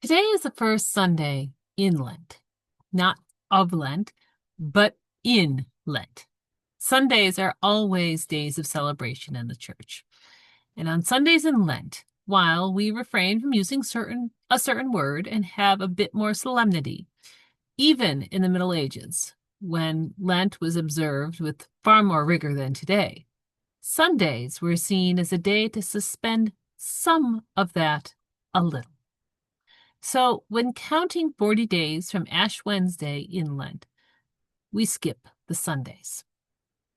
Today is the first Sunday in Lent, not of Lent, but in Lent. Sundays are always days of celebration in the church. And on Sundays in Lent, while we refrain from using a certain word and have a bit more solemnity, even in the Middle Ages, when Lent was observed with far more rigor than today, Sundays were seen as a day to suspend some of that a little. So, when counting 40 days from Ash Wednesday in Lent, we skip the Sundays.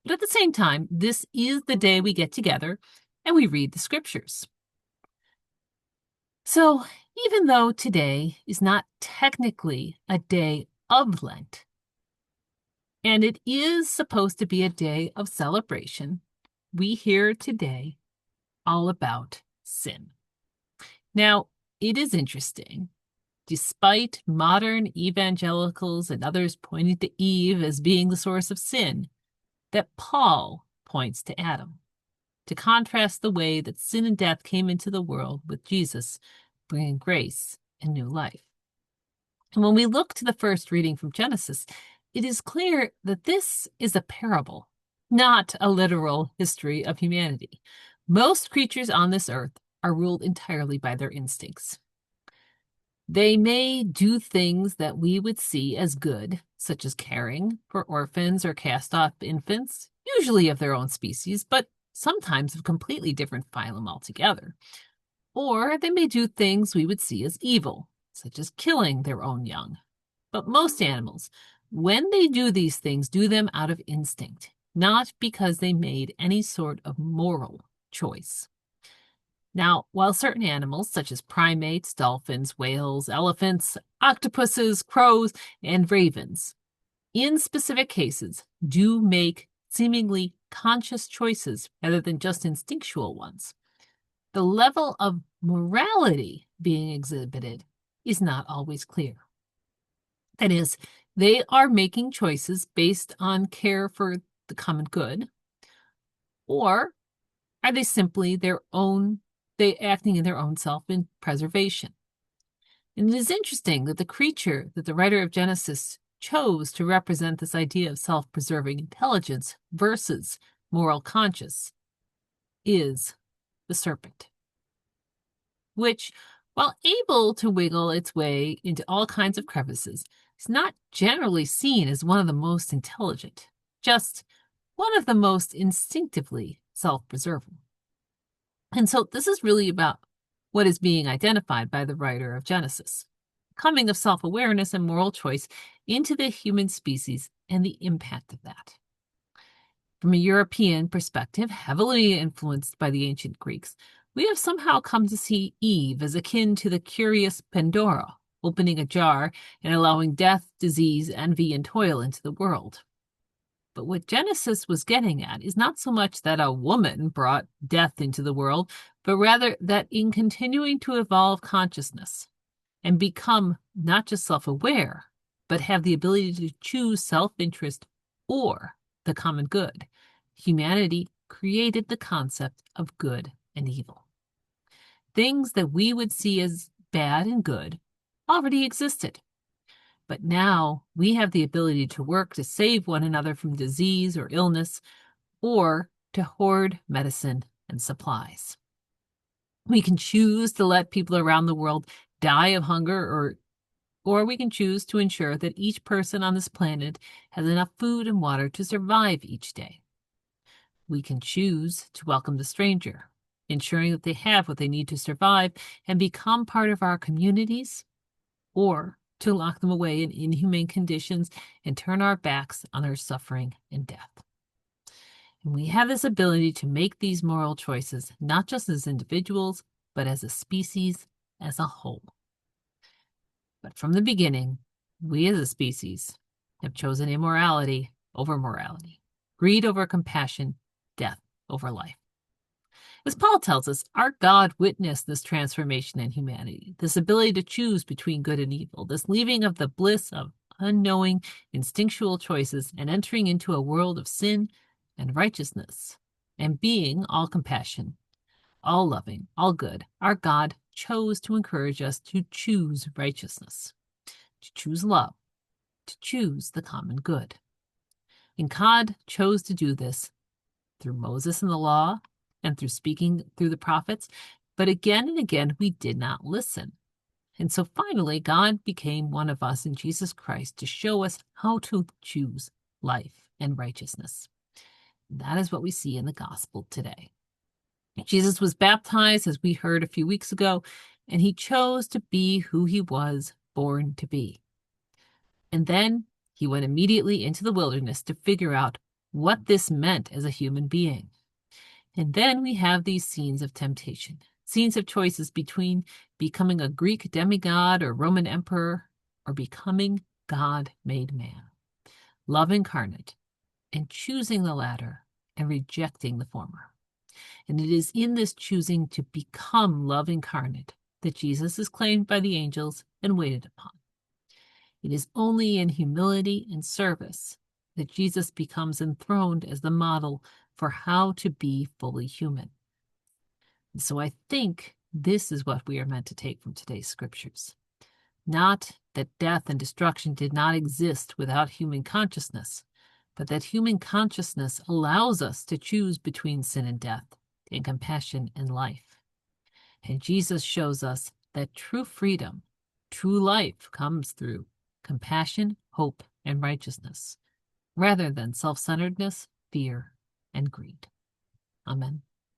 But at the same time, this is the day we get together and we read the scriptures. So, even though today is not technically a day of Lent, and it is supposed to be a day of celebration, we hear today all about sin. Now, it is interesting. Despite modern evangelicals and others pointing to Eve as being the source of sin, that Paul points to Adam, to contrast the way that sin and death came into the world with Jesus, bringing grace and new life. And when we look to the first reading from Genesis, it is clear that this is a parable, not a literal history of humanity. Most creatures on this earth are ruled entirely by their instincts. They may do things that we would see as good, such as caring for orphans or cast-off infants, usually of their own species, but sometimes of completely different phylum altogether. Or they may do things we would see as evil, such as killing their own young. But most animals, when they do these things, do them out of instinct, not because they made any sort of moral choice. Now, while certain animals, such as primates, dolphins, whales, elephants, octopuses, crows, and ravens, in specific cases, do make seemingly conscious choices rather than just instinctual ones, the level of morality being exhibited is not always clear. That is, they are making choices based on care for the common good, or are they simply they acting in their own self-preservation? And it is interesting that the creature that the writer of Genesis chose to represent this idea of self-preserving intelligence versus moral conscience is the serpent, which, while able to wiggle its way into all kinds of crevices, is not generally seen as one of the most intelligent, just one of the most instinctively self-preserving. And so this is really about what is being identified by the writer of Genesis, coming of self-awareness and moral choice into the human species and the impact of that. From a European perspective, heavily influenced by the ancient Greeks, we have somehow come to see Eve as akin to the curious Pandora, opening a jar and allowing death, disease, envy, and toil into the world. But what Genesis was getting at is not so much that a woman brought death into the world, but rather that in continuing to evolve consciousness and become not just self-aware, but have the ability to choose self-interest or the common good, humanity created the concept of good and evil. Things that we would see as bad and good already existed. But now we have the ability to work to save one another from disease or illness, or to hoard medicine and supplies. We can choose to let people around the world die of hunger, or we can choose to ensure that each person on this planet has enough food and water to survive each day. We can choose to welcome the stranger, ensuring that they have what they need to survive and become part of our communities, or to lock them away in inhumane conditions and turn our backs on their suffering and death. And we have this ability to make these moral choices, not just as individuals, but as a species as a whole. But from the beginning, we as a species have chosen immorality over morality, greed over compassion, death over life. As Paul tells us, our God witnessed this transformation in humanity, this ability to choose between good and evil, this leaving of the bliss of unknowing, instinctual choices and entering into a world of sin and righteousness, and being all compassion, all loving, all good. Our God chose to encourage us to choose righteousness, to choose love, to choose the common good. And God chose to do this through Moses and the law and through speaking through the prophets. But again and again, we did not listen. And so finally, God became one of us in Jesus Christ to show us how to choose life and righteousness. That is what we see in the gospel today. Jesus was baptized, as we heard a few weeks ago, and he chose to be who he was born to be. And then he went immediately into the wilderness to figure out what this meant as a human being. And then we have these scenes of temptation, scenes of choices between becoming a Greek demigod or Roman emperor or becoming God made man, love incarnate, and choosing the latter and rejecting the former. And it is in this choosing to become love incarnate that Jesus is claimed by the angels and waited upon. It is only in humility and service that Jesus becomes enthroned as the model for how to be fully human. And so I think this is what we are meant to take from today's scriptures. Not that death and destruction did not exist without human consciousness, but that human consciousness allows us to choose between sin and death, and compassion and life. And Jesus shows us that true freedom, true life comes through compassion, hope, and righteousness, rather than self-centeredness, fear, and greed. Amen.